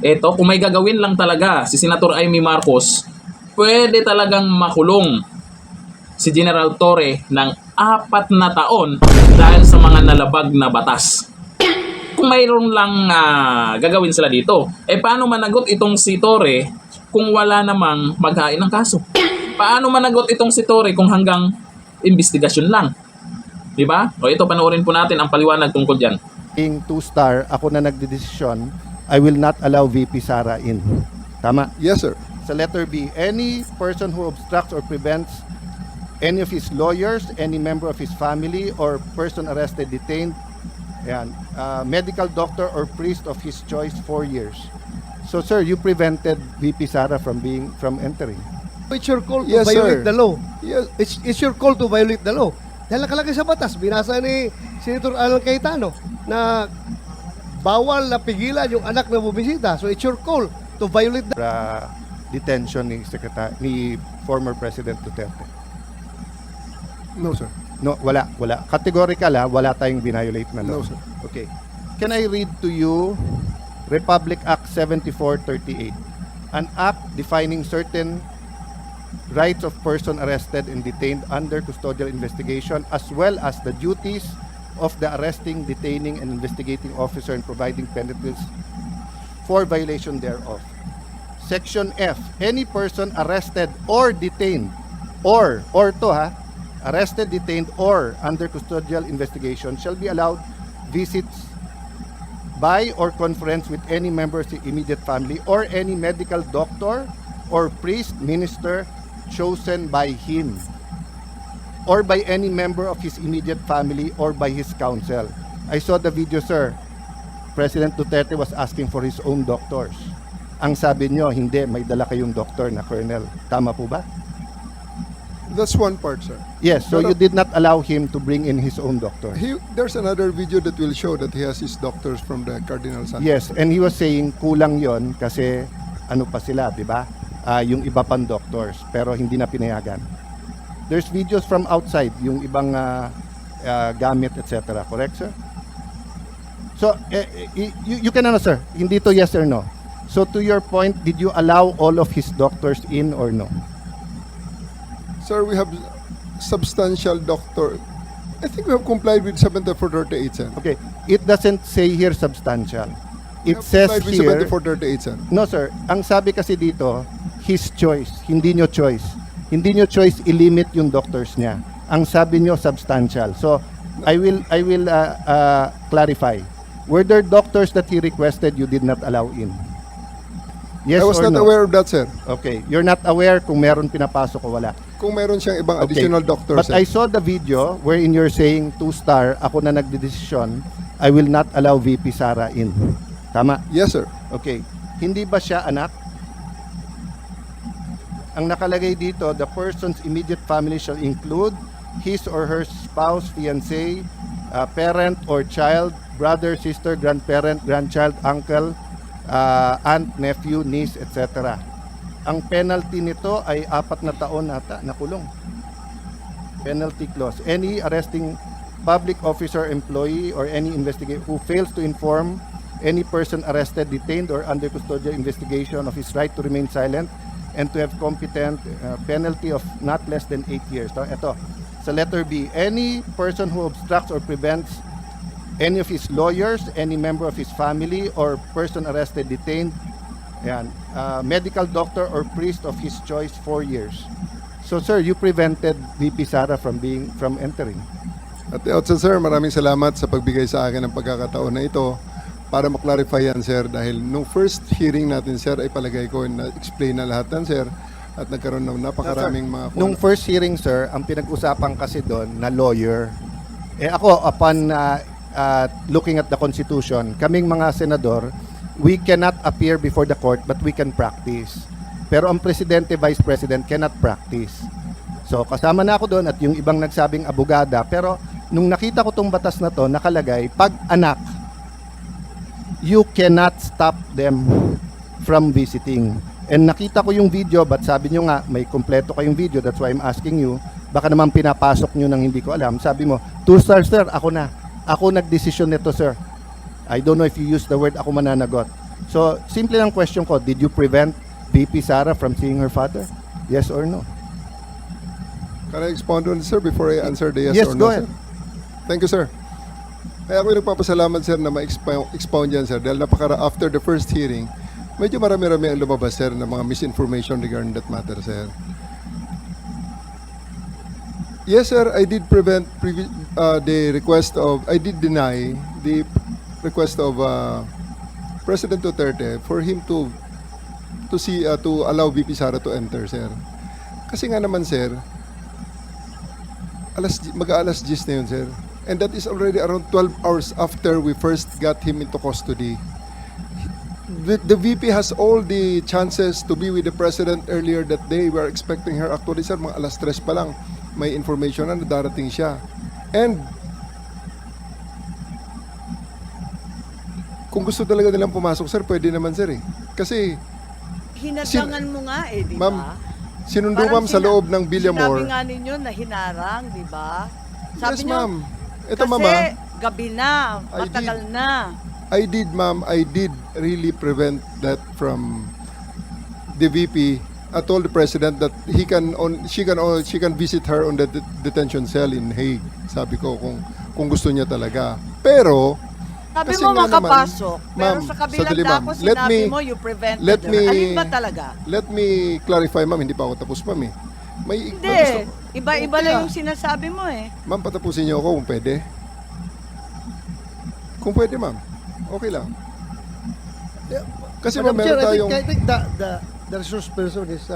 Eto, kung may gagawin lang talaga si Senator Amy Marcos, pwede talagang makulong si General Torre ng 4 na taon dahil sa mga nalabag na batas. Kung mayroon lang gagawin sila dito, paano managot itong si Torre kung wala namang maghain ng kaso? Paano managot itong si Torre kung hanggang investigasyon lang? Diba? O ito, panoorin po natin ang paliwanag tungkol dyan. Being 2-star, ako na nagdedesisyon, I will not allow VP Sara in. Tama? Yes, sir. Sa letter B, any person who obstructs or prevents any of his lawyers, any member of his family, or person arrested, detained, medical doctor or priest of his choice 4 years. So, sir, you prevented VP Sara from entering. It's your call to Yes, violate sir. the law. Yes. It's your call to violate the law. Dahil nakalagay sa batas, binasa ni Senator Alan Cayetano na bawal na pigilan yung anak na bumisita. So it's your call to violate the Detention ni former President Duterte. No, sir. No, wala. Categorical wala tayong violate na law. No, sir. Okay. Can I read to you Republic Act 7438? An act defining certain rights of person arrested and detained under custodial investigation, as well as the duties of the arresting, detaining, and investigating officer and providing penalties for violation thereof. Section F, any person arrested or detained arrested, detained, or under custodial investigation shall be allowed visits by or conference with any member of the immediate family or any medical doctor or priest, minister chosen by him or by any member of his immediate family or by his counsel. I saw the video, sir. President Duterte was asking for his own doctors. Ang sabi nyo, hindi, may dala kayong doctor na colonel. Tama po ba? That's one part, sir. Yes, so Pero- you did not allow him to bring in his own doctor. There's another video that will show that he has his doctors from the Cardinal Santos. Yes, and he was saying kulang yon kasi ano pa sila, di ba? Yung iba pang doctors, pero hindi na pinayagan. There's videos from outside, yung ibang gamit, etc. Correct, sir? So, you can answer. Hindi to yes or no. So, to your point, did you allow all of his doctors in or no? Sir, we have substantial doctor. I think we have complied with 7438, sir. Okay, it doesn't say here substantial. We It have says complied with here... 7438, sir. No, sir. Ang sabi kasi dito, his choice. Hindi nyo choice. Hindi nyo choice i-limit yung doctors niya. Ang sabi nyo, substantial. So, I will clarify. Were there doctors that he requested you did not allow in? Yes I was or not no? aware of that, sir. Okay. You're not aware kung meron pinapasok o wala. Kung meron siyang ibang Okay. additional doctor, But sir. I saw the video wherein you're saying 2-star, ako na nagdedesisyon, I will not allow VP Sara in. Tama? Yes, sir. Okay. Hindi ba siya anak? Ang nakalagay dito, the person's immediate family shall include his or her spouse, fiancé, parent or child, brother, sister, grandparent, grandchild, uncle, aunt, nephew, niece, etc. Ang penalty nito ay 4 na taon ata na kulong. Penalty clause. Any arresting public officer, employee, or any investigator who fails to inform any person arrested, detained, or under custodial investigation of his right to remain silent and to have competent penalty of not less than 8 years. Ito, sa letter B, any person who obstructs or prevents any of his lawyers, any member of his family, or person arrested, detained, medical doctor or priest of his choice 4 years. So, sir, you prevented VP Sara from entering. At the outset, sir, maraming salamat sa pagbigay sa akin ng pagkakataon na ito para maklarify yan, sir. Dahil nung first hearing natin, sir, ay palagay ko na-explain na lahat yan, sir. At nagkaroon ng napakaraming mga... Nung first hearing, sir, ang pinag-usapan kasi doon na lawyer, ako, upon looking at the Constitution, kaming mga senador, we cannot appear before the court but we can practice. Pero ang presidente, vice president cannot practice. So kasama na ako doon at yung ibang nagsabing abogada, pero nung nakita ko tong batas na to, nakalagay, pag anak, you cannot stop them from visiting. And nakita ko yung video, but sabi nyo nga, may kompleto kayong video, that's why I'm asking you, baka naman pinapasok nyo nang hindi ko alam. Sabi mo, 2-star, sir, ako na. Ako nagdesisyon nito, sir. I don't know if you use the word ako mananagot. So, simple lang question ko, did you prevent VP Sara from seeing her father? Yes or no? Can I expound on it, sir, before I answer the yes, Yes, or no, go ahead. sir? Thank you, sir. Kaya ako nagpapasalamat, sir, na ma-expound yan, sir. Dahil after the first hearing, medyo marami-rami ang lumabas, sir, ng mga misinformation regarding that matter, sir. Yes, sir, I did I did deny the request of President Duterte for him to allow VP Sara to enter, sir. Kasi nga naman, sir, mag-aalas 10 na yun, sir. And that is already around 12 hours after we first got him into custody. The VP has all the chances to be with the President earlier that day. We are expecting her. Actually, sir, mga alas 3 pa lang, may information na darating siya. And kung gusto talaga nilang pumasok, sir, pwede naman, sir, eh. Kasi, Hinadlangan mo nga eh, di ma'am, ba? sinundo, Parang ma'am, sa loob ng Villamor. Sinabi nga ninyo na hinarang, di ba? Sabi Yes, niyo, ma'am. Ito, kasi mama, gabi na, I matagal na. I did, ma'am, I did really prevent that from the VP. I told the President that she can visit her on the detention cell in Hague. Sabi ko kung gusto niya talaga. Pero Sabi kasi mo nga naman, makapasok, pero ma'am, sa kabilang sandali, dako ma'am. Let sinabi me- mo you prevented let her. me- Alin ba talaga? let me clarify, ma'am, hindi pa ako tapos, ma'am, eh. May Hindi, iba-iba Okay, lang ah. yung sinasabi mo eh. Ma'am, patapusin niyo ako kung pwede. Kung pwede, ma'am. Okay lang. Kasi ma'am, Madam Chair, meron tayong, I think the resource person is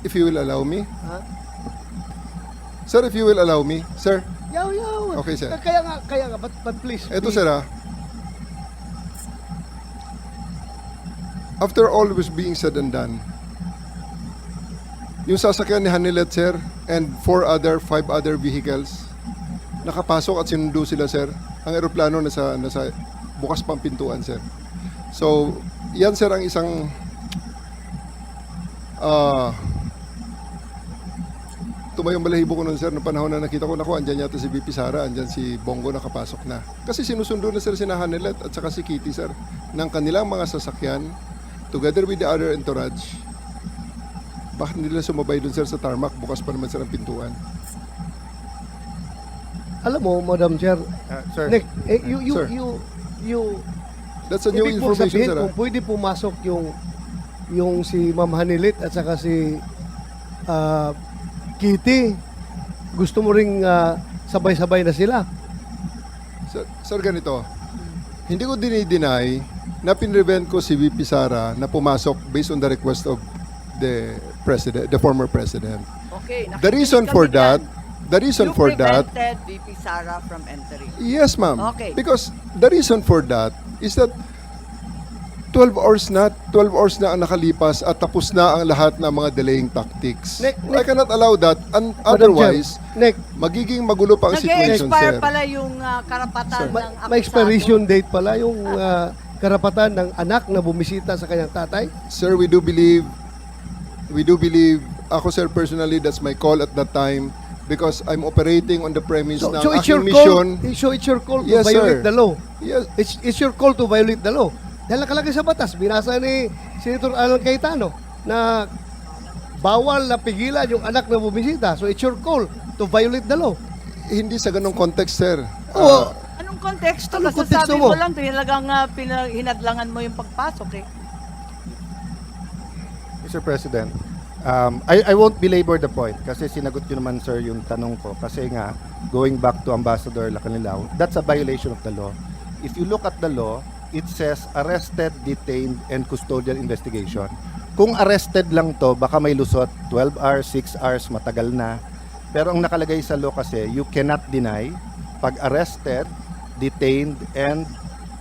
if you will allow me. ha? Sir, if you will allow me. Sir, Yaw. Okay, sir. Kaya nga, but please. eto sir, ah. After all was being said and done, yung sasakyan ni Hanilet, sir, and 5 other vehicles, nakapasok at sinundo sila, sir. Ang eroplano nasa bukas pang pintuan, sir. So, yan, sir, ang isang tumayong balahibo ko nun, sir, noong panahon na nakita ko, naku, andyan yata si VP Sara, andyan si Bongo nakapasok na. Kasi sinusundo na, sir, si Hanilet at saka si Kitty, sir, ng kanilang mga sasakyan, together with the other entourage. Bakit nila sumabay dun, sir, sa tarmac? Bukas pa naman, sir, ang pintuan. Alam mo, Madam Chair, Sir, Nick, Sir. you That's a new ibig pong information, sabihin, sir. ah. kung pwede pumasok yung si Ma'am Hanilit at saka si Kitty, gusto mo ring sabay-sabay na sila. Sir, ganito. Hindi ko dinideny na pinrevent ko si VP Sara na pumasok based on the request of the president, the former president. Okay, The reason for that, you prevented VP Sara from entering. yes, ma'am. Okay. Because the reason for that is that 12 hours na ang nakalipas at tapos na ang lahat ng mga delaying tactics. Nick, I cannot allow that, and Madam otherwise, Chair, Nick, magiging magulo pa ang situation, Nag-expire sir. pala yung karapatan ng akusado. may expiration date pala yung karapatan ng anak na bumisita sa kanyang tatay. Sir, we do believe, ako, sir, personally, that's my call at that time because I'm operating on the premise na So ang it's your aking call. mission. So it's your call to Yes, violate sir. the law. Yes, It's your call to violate the law. Dahil nakalagay sa batas, binasa ni Senator Alan Cayetano na bawal na pigilan yung anak na bumisita. So it's your call to violate the law. hindi sa ganong context, sir. Oo. Anong konteksto? Anong Kasi konteksto sabi mo? mo lang, talagang hinadlangan mo yung pagpasok eh. Mr. President, I won't belabor the point kasi sinagot nyo naman, sir, yung tanong ko. Kasi nga, going back to Ambassador Lacanilao, that's a violation of the law. If you look at the law, it says arrested, detained, and custodial investigation. Kung arrested lang to, baka may lusot, 12 hours, 6 hours, matagal na. Pero ang nakalagay sa law kasi, you cannot deny pag arrested, detained, and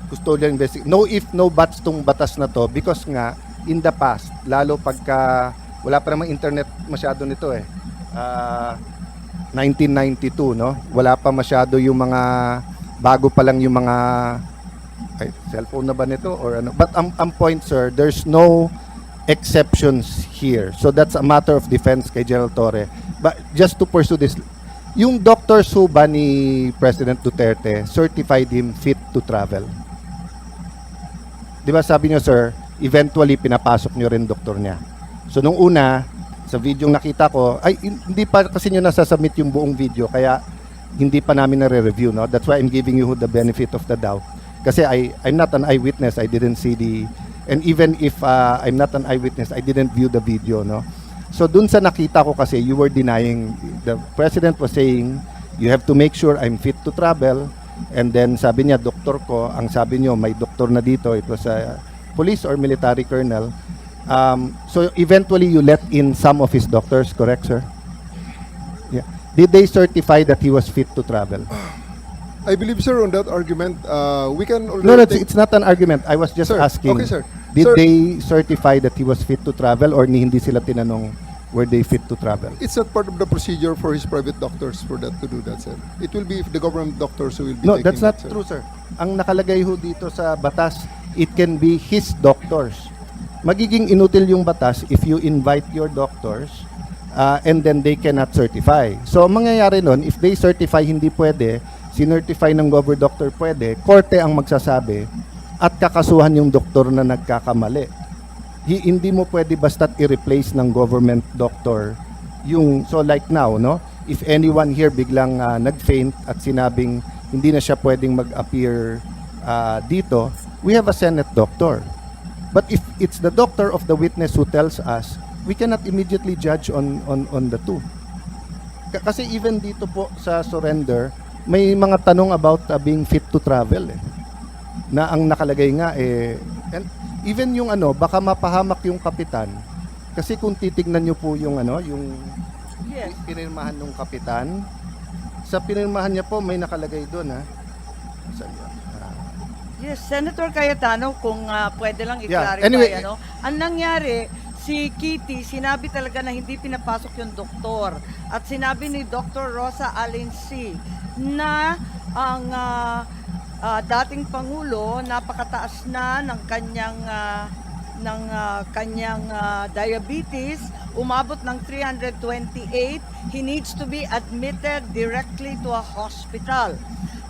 custodial investigation. No if, no buts tong batas na to because nga, in the past, lalo pagka wala pa namang internet masyado nito eh. 1992, no? Wala pa masyado yung mga bago pa lang yung mga cellphone na ba nito or ano? But ang point, sir, there's no exceptions here. So that's a matter of defense kay General Torre. But just to pursue this, yung doctors ho ba ni President Duterte certified him fit to travel? di ba sabi niyo sir, eventually pinapasok niyo rin doktor niya. So nung una, sa video nakita ko, ay hindi pa kasi niyo nasasubmit yung buong video, kaya hindi pa namin nare-review, no? That's why I'm giving you the benefit of the doubt. Kasi I'm not an eyewitness, I didn't see and even if I'm not an eyewitness, I didn't view the video, no? So dun sa nakita ko kasi, you were denying, the president was saying, you have to make sure I'm fit to travel, and then sabi niya, doktor ko, ang sabi niyo, may doktor na dito, it was a police or military colonel. So eventually you let in some of his doctors, correct sir? Yeah. Did they certify that he was fit to travel? I believe, sir, on that argument, we can already No, take- it's not an argument. I was just Sir, asking. okay, sir. Did Sir- they certify that he was fit to travel or hindi sila tinanong were they fit to travel? It's not part of the procedure for his private doctors for that to do that, sir. It will be the government doctors who will be No, taking that's not that, sir. true, sir. Ang nakalagay ho dito sa batas, it can be his doctors. Magiging inutil yung batas if you invite your doctors and then they cannot certify. So, ang mangyayari nun, if they certify hindi pwede, sinertify ng gover doctor pwede, korte ang magsasabi at kakasuhan yung doktor na nagkakamali. Hindi mo pwede basta't i-replace ng government doctor yung, so like now, no? If anyone here biglang nag-faint at sinabing hindi na siya pwedeng mag-appear dito, we have a Senate doctor. But if it's the doctor of the witness who tells us, we cannot immediately judge on the two. Kasi even dito po sa surrender, may mga tanong about being fit to travel na ang nakalagay nga and even yung baka mapahamak yung kapitan kasi kung titignan niyo po yung yung Yes. pinirmahan ng kapitan, sa pinirmahan niya po may nakalagay doon saan yun? Yes, Senator Cayetano, kung pwede lang Yeah, i-clarify, anyway, ang nangyari, si Kitty, sinabi talaga na hindi pinapasok yung doktor. At sinabi ni Dr. Rosa Alensi na ang dating Pangulo, napakataas na ng kanyang diabetes, umabot ng 328, he needs to be admitted directly to a hospital.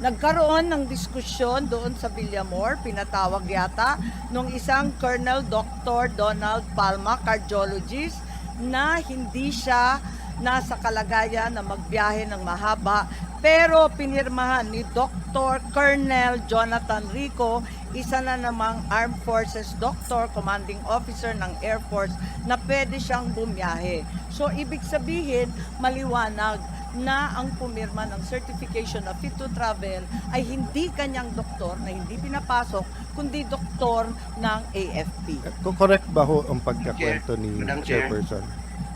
Nagkaroon ng diskusyon doon sa Villamor, pinatawag yata nung isang Colonel Dr. Donald Palma, cardiologist, na hindi siya nasa kalagayan na magbiyahe ng mahaba, pero pinirmahan ni Dr. Colonel Jonathan Rico, isa na namang Armed Forces Doctor, Commanding Officer ng Air Force, na pwede siyang bumiyahe. So, ibig sabihin, maliwanag na ang pumirma ng certification of fit to travel ay hindi kanyang doktor na hindi pinapasok, kundi doktor ng AFP. Correct ba ho ang pagkakwento ni Madam Chair. Chairperson?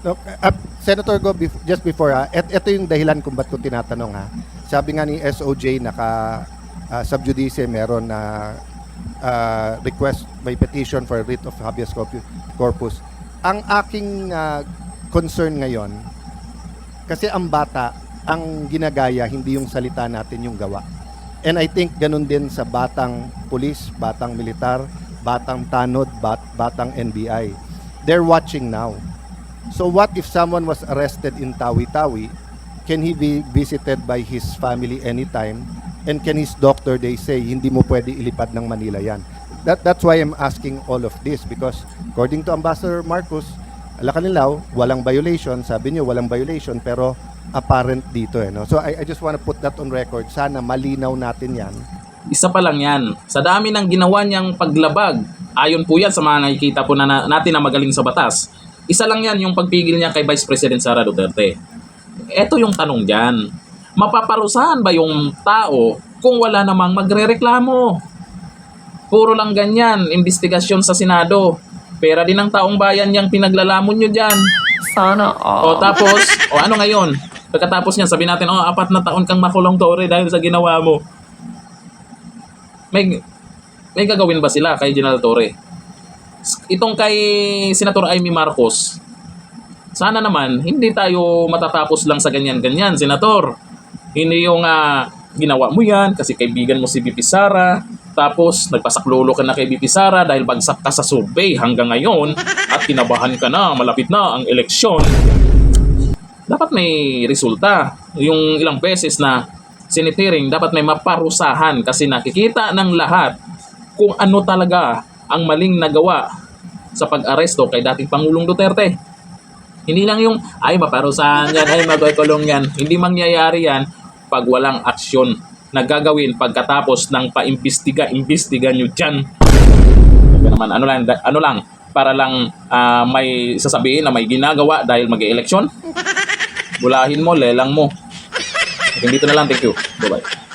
Look, Senator Go, just before ito yung dahilan kung ba't ko tinatanong Sabi nga ni SOJ sub judice meron na request by petition for writ of habeas corpus. Ang aking concern ngayon, kasi ang bata, ang ginagaya, hindi yung salita natin, yung gawa. And I think ganun din sa batang pulis, batang militar, batang tanod, batang NBI. They're watching now. So what if someone was arrested in Tawi-Tawi? Can he be visited by his family anytime? And can his doctor, they say, hindi mo pwede ilipad ng Manila yan? That's why I'm asking all of this because according to Ambassador Marcos, Alacanilaw, walang violation. Sabi niyo, walang violation, pero apparent dito. No? So I just want to put that on record. Sana malinaw natin yan. Isa pa lang yan. Sa dami ng ginawa niyang paglabag, ayon po yan sa mga nakikita po natin na magaling sa batas. Isa lang yan yung pagpigil niya kay Vice President Sara Duterte. Ito yung tanong dyan. Mapaparusahan ba yung tao kung wala namang magrereklamo? Puro lang ganyan, investigasyon sa Senado. Pera din ng taong bayan yung pinaglalamon nyo dyan. Sana O all. tapos, ano ngayon? Pagkatapos niyan, sabi natin, 4 na taon kang makulong, Tore, dahil sa ginawa mo. May gagawin ba sila kay General Torre? Itong kay Senator Amy Marcos, sana naman, hindi tayo matatapos lang sa ganyan-ganyan, Senator. Hindi yung ginawa mo yan kasi kaibigan mo si BP Sara, tapos nagpasaklolo ka na kay BP Sara dahil bagsak ka sa survey hanggang ngayon at kinabahan ka na, malapit na ang eleksyon. Dapat may resulta. Yung ilang beses na Senate hearing, dapat may maparusahan kasi nakikita ng lahat kung ano talaga ang maling nagawa sa pag-aresto kay dating Pangulong Duterte. Hindi lang yung, ay maparusahan yan, ay magkukulong yan. Hindi mangyayari yan pag walang aksyon na gagawin pagkatapos ng paimbestiga nyo dyan. Kaya naman, ano lang, para lang may sasabihin na may ginagawa dahil mag-eleksyon. Bulahin mo, lelang mo. Hanggang dito na lang, thank you. Bye-bye.